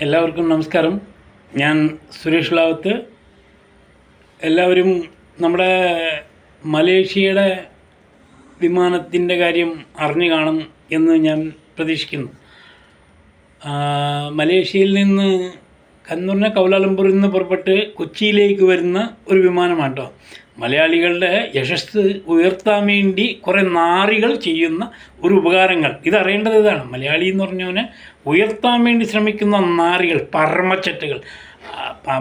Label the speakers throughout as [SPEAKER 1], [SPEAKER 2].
[SPEAKER 1] എല്ലാവർക്കും നമസ്കാരം. ഞാൻ സുരേഷ് ലാവത്ത്. എല്ലാവരും നമ്മുടെ മലേഷ്യയുടെ വിമാനത്തിൻ്റെ കാര്യം അറിഞ്ഞു കാണും എന്ന് ഞാൻ പ്രതീക്ഷിക്കുന്നു. മലേഷ്യയിൽ നിന്ന് കണ്ണൂരിനെ കൗലാലംപൂരിൽ നിന്ന് പുറപ്പെട്ട് കൊച്ചിയിലേക്ക് വരുന്ന ഒരു വിമാനമാണ് കേട്ടോ. മലയാളികളുടെ യശസ്സ് ഉയർത്താൻ വേണ്ടി കുറേ നാറികൾ ചെയ്യുന്ന ഒരു ഉപകാരങ്ങൾ ഇതറിയേണ്ടത് ഇതാണ്. മലയാളി എന്ന് പറഞ്ഞവനെ ഉയർത്താൻ വേണ്ടി ശ്രമിക്കുന്ന നാറികൾ, പരമച്ചട്ടുകൾ.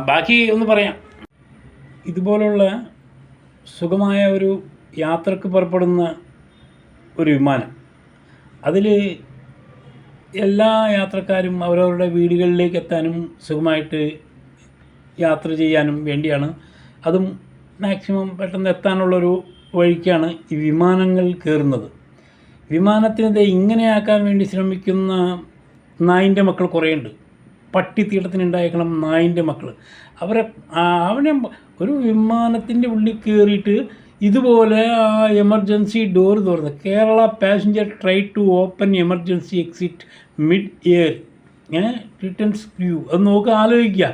[SPEAKER 1] ബാക്കി ഒന്ന് പറയാം. ഇതുപോലുള്ള സുഖമായ ഒരു യാത്രക്ക് പുറപ്പെടുന്ന ഒരു വിമാനം, അതിൽ എല്ലാ യാത്രക്കാരും അവരവരുടെ വീടുകളിലേക്ക് എത്താനും സുഖമായിട്ട് യാത്ര ചെയ്യാനും വേണ്ടിയാണ്. അതും മാക്സിമം പെട്ടെന്ന് എത്താനുള്ളൊരു വഴിക്കാണ് ഈ വിമാനങ്ങൾ കയറുന്നത്. വിമാനത്തിനെ ഇങ്ങനെയാക്കാൻ വേണ്ടി ശ്രമിക്കുന്ന നായിൻ്റെ മക്കൾ കുറേയുണ്ട്. പട്ടിത്തീട്ടത്തിനുണ്ടായേക്കണം നായിൻ്റെ മക്കൾ. അവനെ ഒരു വിമാനത്തിൻ്റെ ഉള്ളിൽ കയറിയിട്ട് ഇതുപോലെ ആ എമർജൻസി ഡോർ തുറന്ന് Kerala passenger try to open emergency exit mid air returns ക്യൂ. അത് നോക്കുക, ആലോചിക്കുക.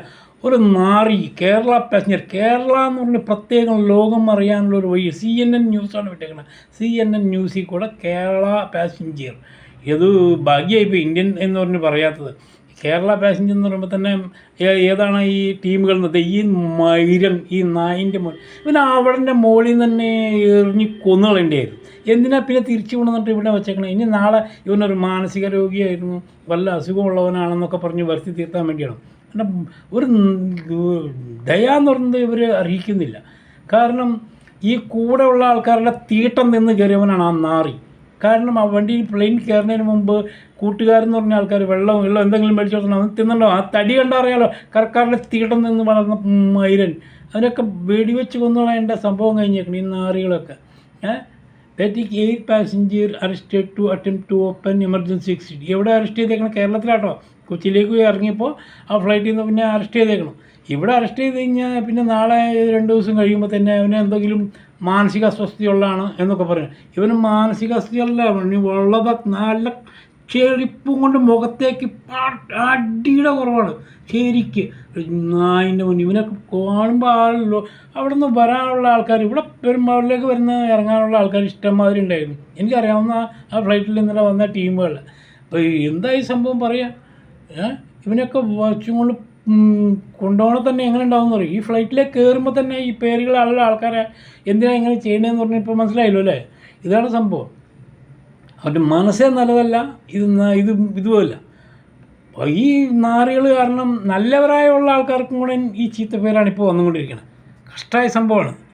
[SPEAKER 1] ഒരു നാറി കേരള പാസഞ്ചർ, കേരള എന്ന് പറഞ്ഞ പ്രത്യേകം ലോകം അറിയാനുള്ളൊരു വഴി. CNN ന്യൂസാണ് വിട്ടേക്കുന്നത്. CNN ന്യൂസിൽ കൂടെ കേരള പാസഞ്ചർ. ഇത് ഭാഗ്യമായിപ്പോൾ ഇന്ത്യൻ എന്ന് പറഞ്ഞ് പറയാത്തത്. കേരള പാസഞ്ചർ എന്ന് പറയുമ്പോൾ തന്നെ ഏതാണ് ഈ ടീമുകൾ എന്നത്? ഈ മൈരൻ, ഈ നായിൻ്റെ മോൻ, പിന്നെ അവിടെ മുകളിൽ നിന്ന് തന്നെ എറിഞ്ഞ് കൊന്നുകളേണ്ടിയായിരുന്നു. എന്തിനാ പിന്നെ തിരിച്ചു കൊണ്ടുവന്നിട്ട് ഇവിടെ വെച്ചേക്കണം? ഇനി നാളെ ഇവനൊരു മാനസിക രോഗിയായിരുന്നു, വല്ല അസുഖമുള്ളവനാണെന്നൊക്കെ പറഞ്ഞ് വരുത്തി തീർത്താൻ വേണ്ടിയാണ്. കാരണം ഒരു ദയ എന്ന് പറയുന്നത് ഇവർ അറിയിക്കുന്നില്ല. കാരണം ഈ കൂടെ ഉള്ള ആൾക്കാരുടെ തീട്ടം നിന്ന് കയറിയവനാണ് ആ നാറി. കാരണം ആ വണ്ടിയിൽ പ്ലെയിൻ കയറുന്നതിന് മുമ്പ് കൂട്ടുകാരെന്ന് പറഞ്ഞ ആൾക്കാർ വെള്ളം എന്തെങ്കിലും മേടിച്ചു കൊടുക്കണം, അവൻ തിന്നണ്ടോ? ആ തടി കണ്ടാൽ അറിയാലോ, കറക്കാരുടെ തീട്ടം നിന്ന് വളർന്ന മൈരൻ. അതിനൊക്കെ വെടിവെച്ച് കൊന്നുകളയേണ്ട സംഭവം കഴിഞ്ഞേക്കണം ഈ നാറികളൊക്കെ. Batik 8 passenger arrested to attempt to open emergency exit. എവിടെ അറസ്റ്റ് ചെയ്തേക്കണം? കേരളത്തിലാട്ടോ. കൊച്ചിയിലേക്ക് ഇറങ്ങിയപ്പോൾ ആ ഫ്ലൈറ്റിൽ നിന്ന് പിന്നെ അറസ്റ്റ് ചെയ്തേക്കണം. ഇവിടെ അറസ്റ്റ് ചെയ്ത് കഴിഞ്ഞാൽ പിന്നെ നാളെ 2 ദിവസം കഴിയുമ്പോൾ തന്നെ അവന് എന്തെങ്കിലും മാനസിക അസ്വസ്ഥതയുള്ളതാണ് എന്നൊക്കെ പറയും. ഇവന് മാനസിക അസ്വസ്ഥയല്ല, ഉള്ളത് നല്ല ചെരിപ്പും കൊണ്ട് മുഖത്തേക്ക് അടിയുടെ കുറവാണ് ശരിക്ക്. നായിൻ്റെ മുന്നിൽ ഇവനൊക്കെ കാണുമ്പോൾ ആളല്ലോ അവിടെ നിന്ന് വരാനുള്ള ആൾക്കാർ, ഇവിടെ പെരുമ്പാവൂരിലേക്ക് ഇറങ്ങാനുള്ള ആൾക്കാർ ഇഷ്ടംമാതിരി ഉണ്ടായിരുന്നു. എനിക്കറിയാവുന്ന ആ ഫ്ലൈറ്റിൽ ഇന്നലെ വന്ന ടീമുകൾ. അപ്പോൾ എന്തായി സംഭവം പറയാം. ഇവനൊക്കെ വച്ചും കൊണ്ട് കൊണ്ടുപോകണ തന്നെ എങ്ങനെ ഉണ്ടാവുമെന്ന് പറയും. ഈ ഫ്ലൈറ്റിലേക്ക് കയറുമ്പോൾ തന്നെ ഈ പേരുകളുള്ള ആൾക്കാരെ എന്തിനാണ് ഇങ്ങനെ ചെയ്യണമെന്ന് പറഞ്ഞാൽ ഇപ്പോൾ മനസ്സിലായല്ലോ അല്ലേ? ഇതാണ് സംഭവം. അവരുടെ മനസ്സേ നല്ലതല്ല, ഇതുമല്ല. അപ്പോൾ ഈ നാറികൾ കാരണം നല്ലവരായുള്ള ആൾക്കാർക്കും കൂടെ ഈ ചീത്ത പേരാണ് ഇപ്പോൾ വന്നുകൊണ്ടിരിക്കുന്നത്. കഷ്ടമായ സംഭവമാണ്.